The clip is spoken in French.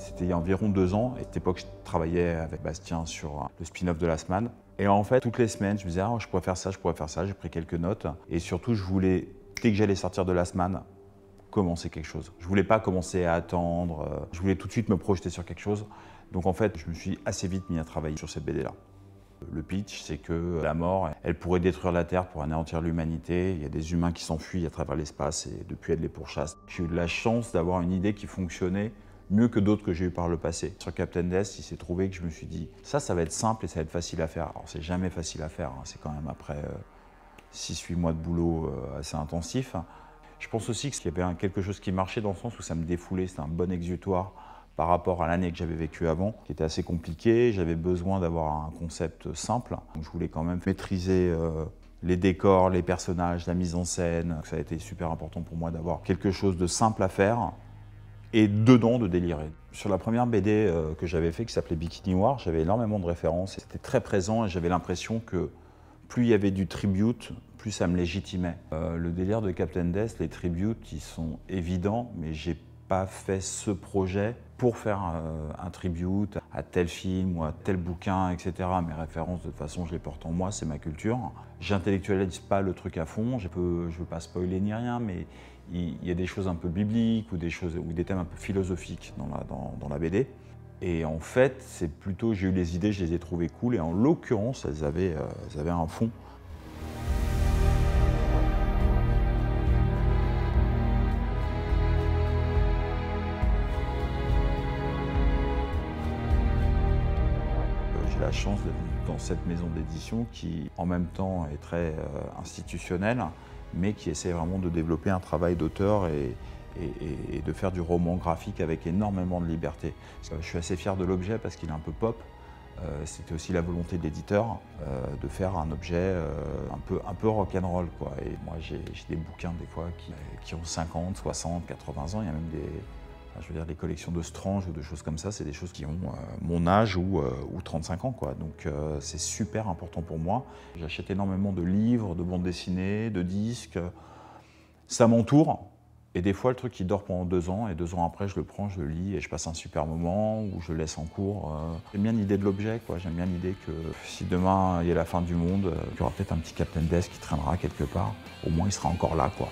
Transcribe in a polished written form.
C'était il y a environ 2 ans. Et à cette époque, je travaillais avec Bastien sur le spin-off de Last Man. Et en fait, toutes les semaines, je me disais, ah, je pourrais faire ça, je pourrais faire ça. J'ai pris quelques notes. Et surtout, je voulais, dès que j'allais sortir de Last Man, commencer quelque chose. Je voulais pas commencer à attendre. Je voulais tout de suite me projeter sur quelque chose. Donc en fait, je me suis assez vite mis à travailler sur cette BD-là. Le pitch, c'est que la mort, elle pourrait détruire la Terre pour anéantir l'humanité. Il y a des humains qui s'enfuient à travers l'espace et depuis, elle les pourchasse. J'ai eu de la chance d'avoir une idée qui fonctionnait mieux que d'autres que j'ai eu par le passé. Sur Captain Death, il s'est trouvé que je me suis dit, ça va être simple et ça va être facile à faire. Alors, c'est jamais facile à faire, hein. C'est quand même après 6-8 mois de boulot assez intensif. Je pense aussi qu'il y avait quelque chose qui marchait dans le sens où ça me défoulait, c'était un bon exutoire par rapport à l'année que j'avais vécue avant, qui était assez compliquée. J'avais besoin d'avoir un concept simple. Donc, je voulais quand même maîtriser les décors, les personnages, la mise en scène. Ça a été super important pour moi d'avoir quelque chose de simple à faire et dedans de délirer. Sur la première BD que j'avais fait, qui s'appelait Bikini War, j'avais énormément de références. C'était très présent et j'avais l'impression que plus il y avait du tribute, plus ça me légitimait. Le délire de Captain Death, les tributes, ils sont évidents, mais j'ai pas fait ce projet pour faire un tribute à tel film ou à tel bouquin, etc. Mes références, de toute façon, je les porte en moi, c'est ma culture. J'intellectualise pas le truc à fond, je veux pas spoiler ni rien, mais il y a des choses un peu bibliques ou des thèmes un peu philosophiques dans la BD. Et en fait, c'est plutôt, j'ai eu les idées, je les ai trouvées cool, et en l'occurrence, elles avaient un fond. J'ai la chance d'être dans cette maison d'édition qui, en même temps, est très institutionnelle, mais qui essaie vraiment de développer un travail d'auteur et de faire du roman graphique avec énormément de liberté. Je suis assez fier de l'objet parce qu'il est un peu pop. C'était aussi la volonté de l'éditeur de faire un objet un peu rock'n'roll, quoi. Et moi, j'ai des bouquins des fois qui ont 50, 60, 80 ans. Il y a même des collections de Strange ou de choses comme ça. C'est des choses qui ont mon âge ou 35 ans, quoi. Donc c'est super important pour moi. J'achète énormément de livres, de bandes dessinées, de disques. Ça m'entoure. Et des fois, le truc, il dort pendant 2 ans, et 2 ans après, je le prends, je le lis, et je passe un super moment, ou je le laisse en cours. J'aime bien l'idée de l'objet, quoi. J'aime bien l'idée que si demain, il y a la fin du monde, il y aura peut-être un petit Captain Death qui traînera quelque part. Au moins, il sera encore là, quoi.